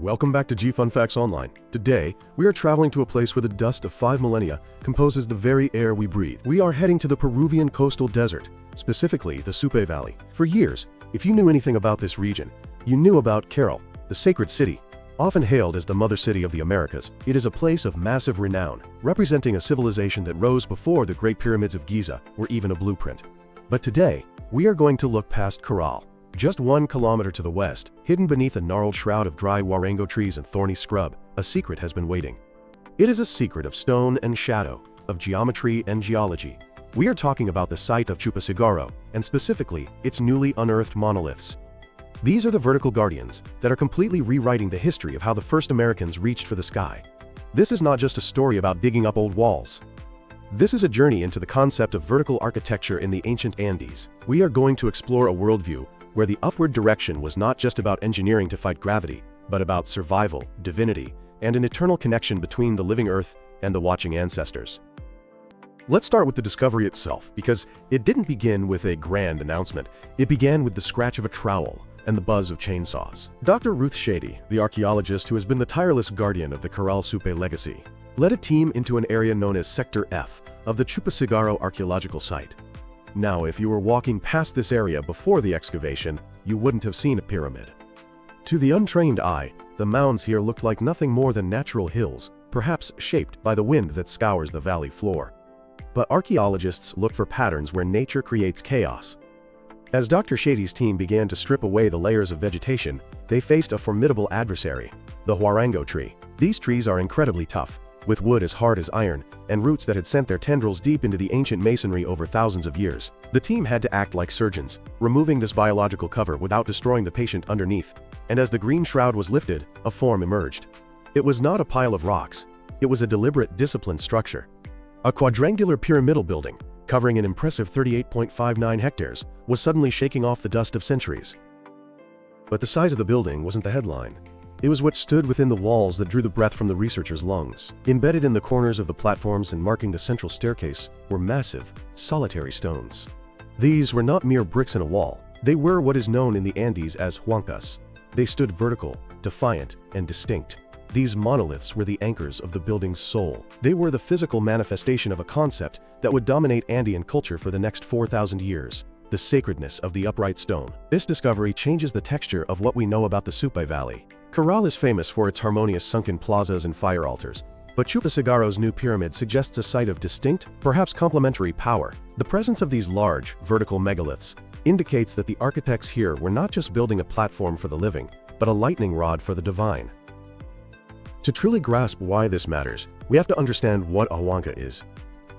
Welcome back to G Fun Facts Online. Today, we are traveling to a place where the dust of 5 millennia composes the very air we breathe. We are heading to the Peruvian coastal desert, specifically the Supe Valley. For years, if you knew anything about this region, you knew about Caral, the sacred city. Often hailed as the mother city of the Americas, it is a place of massive renown, representing a civilization that rose before the Great Pyramids of Giza were even a blueprint. But today, we are going to look past Caral. Just 1 kilometer to the west, hidden beneath a gnarled shroud of dry huarango trees and thorny scrub, a secret has been waiting. It is a secret of stone and shadow, of geometry and geology. We are talking about the site of Chupacigarro, and specifically, its newly unearthed monoliths. These are the vertical guardians that are completely rewriting the history of how the first Americans reached for the sky. This is not just a story about digging up old walls. This is a journey into the concept of vertical architecture in the ancient Andes. We are going to explore a worldview where the upward direction was not just about engineering to fight gravity, but about survival, divinity, and an eternal connection between the living earth and the watching ancestors. Let's start with the discovery itself, because it didn't begin with a grand announcement. It began with the scratch of a trowel and the buzz of chainsaws. Dr. Ruth Shady, the archaeologist who has been the tireless guardian of the Caral Supe legacy, led a team into an area known as Sector F of the Chupacigarro archaeological site. Now, if you were walking past this area before the excavation, you wouldn't have seen a pyramid. To the untrained eye, the mounds here looked like nothing more than natural hills, perhaps shaped by the wind that scours the valley floor. But archaeologists look for patterns where nature creates chaos. As Dr. Shady's team began to strip away the layers of vegetation, they faced a formidable adversary, the huarango tree. These trees are incredibly tough, with wood as hard as iron, and roots that had sent their tendrils deep into the ancient masonry over thousands of years. The team had to act like surgeons, removing this biological cover without destroying the patient underneath. And as the green shroud was lifted, a form emerged. It was not a pile of rocks. It was a deliberate, disciplined structure. A quadrangular pyramidal building, covering an impressive 38.59 hectares, was suddenly shaking off the dust of centuries. But the size of the building wasn't the headline. It was what stood within the walls that drew the breath from the researchers' lungs. Embedded in the corners of the platforms and marking the central staircase were massive, solitary stones. These were not mere bricks in a wall. They were what is known in the Andes as huancas. They stood vertical, defiant, and distinct. These monoliths were the anchors of the building's soul. They were the physical manifestation of a concept that would dominate Andean culture for the next 4,000 years. The sacredness of the upright stone. This discovery changes the texture of what we know about the Supe Valley. Caral is famous for its harmonious sunken plazas and fire altars, but Chupacigarro's new pyramid suggests a site of distinct, perhaps complementary power. The presence of these large, vertical megaliths indicates that the architects here were not just building a platform for the living, but a lightning rod for the divine. To truly grasp why this matters, we have to understand what a huanca is.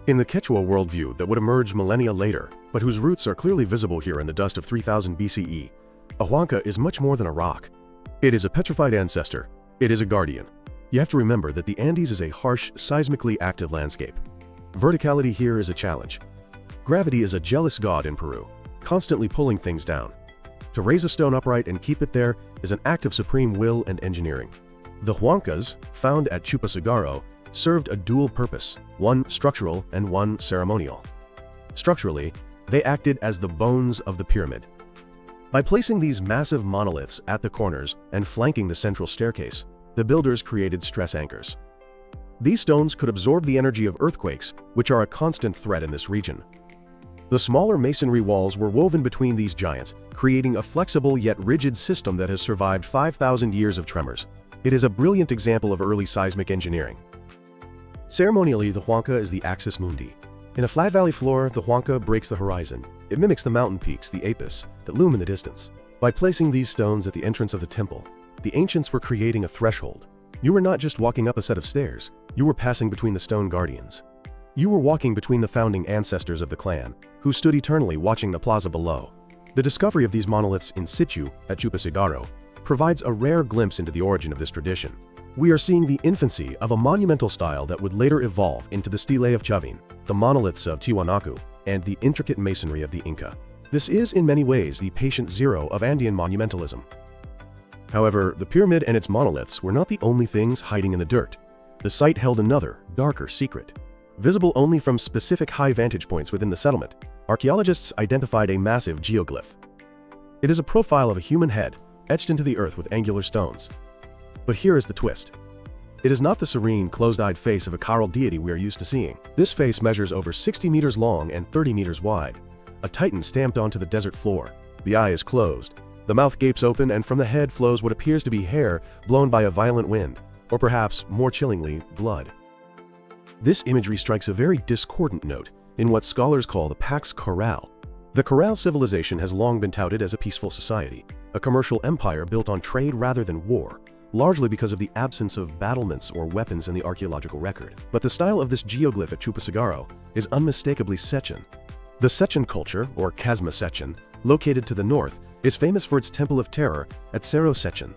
In the Quechua worldview that would emerge millennia later, but whose roots are clearly visible here in the dust of 3000 BCE, a huanca is much more than a rock. It is a petrified ancestor. It is a guardian. You have to remember that the Andes is a harsh, seismically active landscape. Verticality here is a challenge. Gravity is a jealous god in Peru, constantly pulling things down. To raise a stone upright and keep it there is an act of supreme will and engineering. The huancas, found at Chupacigarro, served a dual purpose, one structural and one ceremonial. Structurally, they acted as the bones of the pyramid. By placing these massive monoliths at the corners and flanking the central staircase, the builders created stress anchors. These stones could absorb the energy of earthquakes, which are a constant threat in this region. The smaller masonry walls were woven between these giants, creating a flexible yet rigid system that has survived 5,000 years of tremors. It is a brilliant example of early seismic engineering. Ceremonially, the huanca is the axis mundi. In a flat valley floor, the huanca breaks the horizon. It mimics the mountain peaks, the apis, that loom in the distance. By placing these stones at the entrance of the temple, the ancients were creating a threshold. You were not just walking up a set of stairs, you were passing between the stone guardians. You were walking between the founding ancestors of the clan, who stood eternally watching the plaza below. The discovery of these monoliths in situ at Chupacigarro provides a rare glimpse into the origin of this tradition. We are seeing the infancy of a monumental style that would later evolve into the stelae of Chavin, the monoliths of Tiwanaku, and the intricate masonry of the Inca. This is in many ways the patient zero of Andean monumentalism. However, the pyramid and its monoliths were not the only things hiding in the dirt. The site held another, darker secret. Visible only from specific high vantage points within the settlement, archaeologists identified a massive geoglyph. It is a profile of a human head, etched into the earth with angular stones. But here is the twist. It is not the serene, closed-eyed face of a Caral deity we are used to seeing. This face measures over 60 meters long and 30 meters wide, a titan stamped onto the desert floor. The eye is closed, the mouth gapes open, and from the head flows what appears to be hair blown by a violent wind, or perhaps, more chillingly, blood. This imagery strikes a very discordant note in what scholars call the Pax Caral. The Caral civilization has long been touted as a peaceful society, a commercial empire built on trade rather than war, largely because of the absence of battlements or weapons in the archaeological record. But the style of this geoglyph at Chupacigarro is unmistakably Sechan. The Sechan culture, or Chasma Sechan, located to the north, is famous for its Temple of Terror at Cerro Sechan.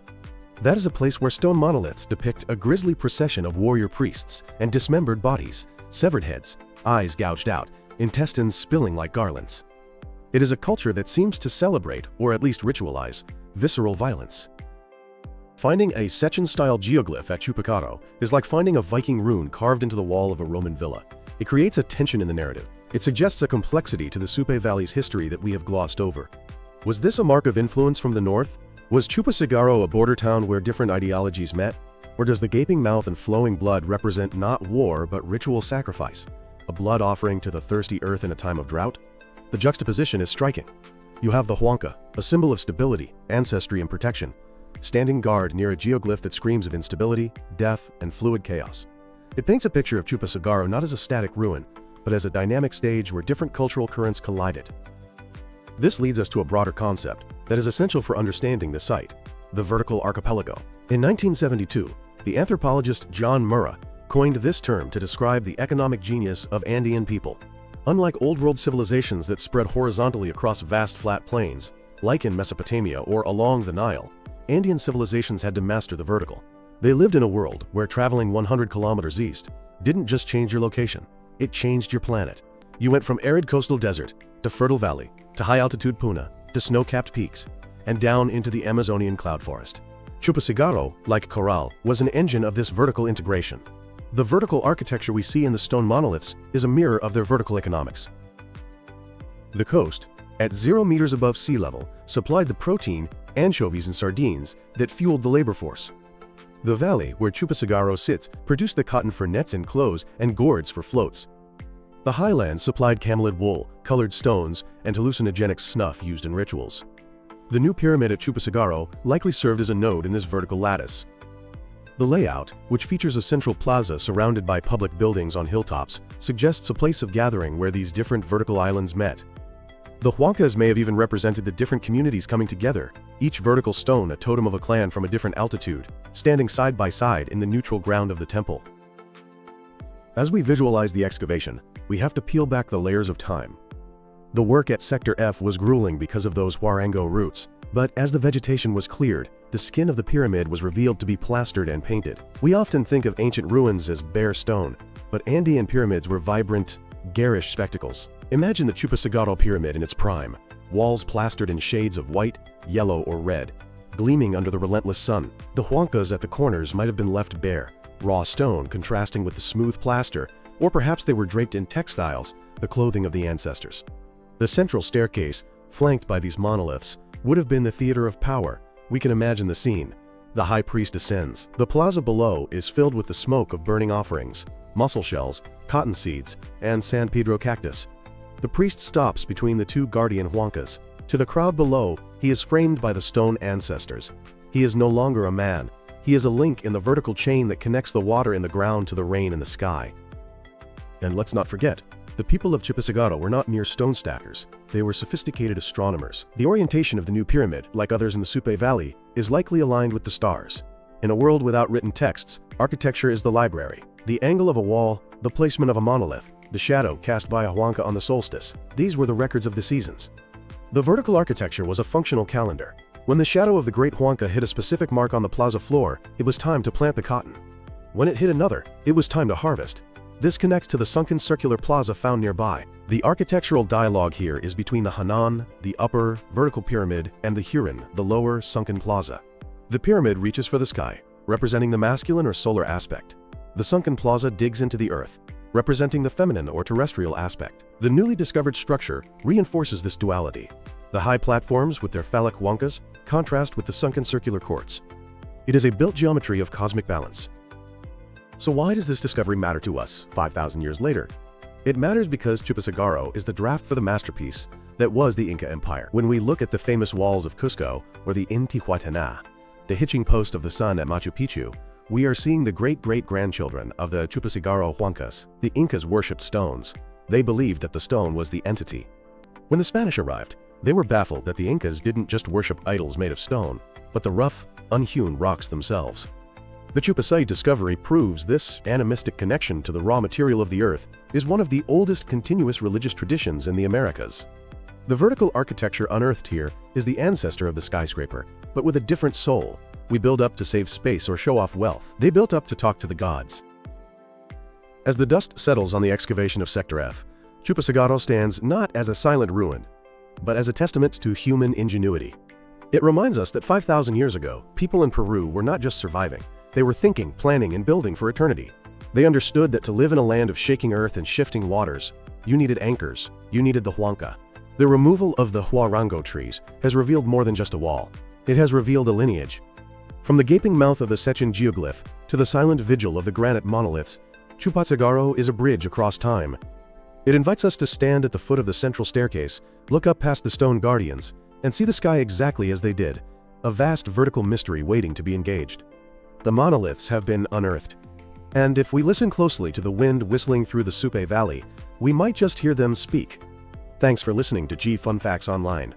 That is a place where stone monoliths depict a grisly procession of warrior priests and dismembered bodies, severed heads, eyes gouged out, intestines spilling like garlands. It is a culture that seems to celebrate, or at least ritualize, visceral violence. Finding a Sechan-style geoglyph at Chupacigarro is like finding a Viking rune carved into the wall of a Roman villa. It creates a tension in the narrative. It suggests a complexity to the Supe Valley's history that we have glossed over. Was this a mark of influence from the north? Was Chupacigarro a border town where different ideologies met? Or does the gaping mouth and flowing blood represent not war but ritual sacrifice, a blood offering to the thirsty earth in a time of drought? The juxtaposition is striking. You have the huanca, a symbol of stability, ancestry, and protection, standing guard near a geoglyph that screams of instability, death, and fluid chaos. It paints a picture of Chupacigarro not as a static ruin, but as a dynamic stage where different cultural currents collided. This leads us to a broader concept that is essential for understanding the site: the Vertical Archipelago. In 1972, the anthropologist John Murrah coined this term to describe the economic genius of Andean people. Unlike old-world civilizations that spread horizontally across vast flat plains, like in Mesopotamia or along the Nile, Andean civilizations had to master the vertical. They lived in a world where traveling 100 kilometers east didn't just change your location, it changed your planet. You went from arid coastal desert to fertile valley, to high-altitude puna, to snow-capped peaks, and down into the Amazonian cloud forest. Chupacigarro, like Caral, was an engine of this vertical integration. The vertical architecture we see in the stone monoliths is a mirror of their vertical economics. The coast, at 0 meters above sea level, supplied the protein, anchovies, and sardines that fueled the labor force. The valley, where Chupacigarro sits, produced the cotton for nets and clothes and gourds for floats. The highlands supplied camelid wool, colored stones, and hallucinogenic snuff used in rituals. The new pyramid at Chupacigarro likely served as a node in this vertical lattice. The layout, which features a central plaza surrounded by public buildings on hilltops, suggests a place of gathering where these different vertical islands met. The huancas may have even represented the different communities coming together, each vertical stone a totem of a clan from a different altitude, standing side by side in the neutral ground of the temple. As we visualize the excavation, we have to peel back the layers of time. The work at Sector F was grueling because of those huarango roots, but as the vegetation was cleared, the skin of the pyramid was revealed to be plastered and painted. We often think of ancient ruins as bare stone, but Andean pyramids were vibrant, garish spectacles. Imagine the Chupacigarro pyramid in its prime, walls plastered in shades of white, yellow, or red, gleaming under the relentless sun. The huancas at the corners might have been left bare, raw stone contrasting with the smooth plaster, or perhaps they were draped in textiles, the clothing of the ancestors. The central staircase, flanked by these monoliths, would have been the theater of power. We can imagine the scene. The high priest ascends. The plaza below is filled with the smoke of burning offerings, mussel shells, cotton seeds, and San Pedro cactus. The priest stops between the two guardian huancas. To the crowd below, he is framed by the stone ancestors. He is no longer a man. He is a link in the vertical chain that connects the water in the ground to the rain in the sky. And let's not forget, the people of Chupacigarro were not mere stone stackers. They were sophisticated astronomers. The orientation of the new pyramid, like others in the Supe Valley, is likely aligned with the stars. In a world without written texts, architecture is the library. The angle of a wall, the placement of a monolith, the shadow cast by a huanca on the solstice, these were the records of the seasons. The vertical architecture was a functional calendar. When the shadow of the great huanca hit a specific mark on the plaza floor, it was time to plant the cotton. When it hit another, it was time to harvest. This connects to the sunken circular plaza found nearby. The architectural dialogue here is between the Hanan, the upper, vertical pyramid, and the Huron, the lower, sunken plaza. The pyramid reaches for the sky, representing the masculine or solar aspect. The sunken plaza digs into the earth, representing the feminine or terrestrial aspect. The newly discovered structure reinforces this duality. The high platforms with their phallic huancas contrast with the sunken circular courts. It is a built geometry of cosmic balance. So why does this discovery matter to us 5,000 years later? It matters because Chupacigarro is the draft for the masterpiece that was the Inca Empire. When we look at the famous walls of Cusco or the Intihuatana, the hitching post of the sun at Machu Picchu, we are seeing the great-great-grandchildren of the Chupacigarro huancas. The Incas worshipped stones. They believed that the stone was the entity. When the Spanish arrived, they were baffled that the Incas didn't just worship idols made of stone, but the rough, unhewn rocks themselves. The Chupacay discovery proves this animistic connection to the raw material of the earth is one of the oldest continuous religious traditions in the Americas. The vertical architecture unearthed here is the ancestor of the skyscraper, but with a different soul. We build up to save space or show off wealth. They built up to talk to the gods. As the dust settles on the excavation of Sector F, Chupacigarro stands not as a silent ruin, but as a testament to human ingenuity. It reminds us that 5,000 years ago, people in Peru were not just surviving. They were thinking, planning, and building for eternity. They understood that to live in a land of shaking earth and shifting waters, you needed anchors, you needed the huanca. The removal of the huarango trees has revealed more than just a wall. It has revealed a lineage. From the gaping mouth of the Sechin geoglyph to the silent vigil of the granite monoliths, Chupacigarro is a bridge across time. It invites us to stand at the foot of the central staircase, look up past the stone guardians, and see the sky exactly as they did, a vast vertical mystery waiting to be engaged. The monoliths have been unearthed. And if we listen closely to the wind whistling through the Supe Valley, we might just hear them speak. Thanks for listening to G Fun Facts Online.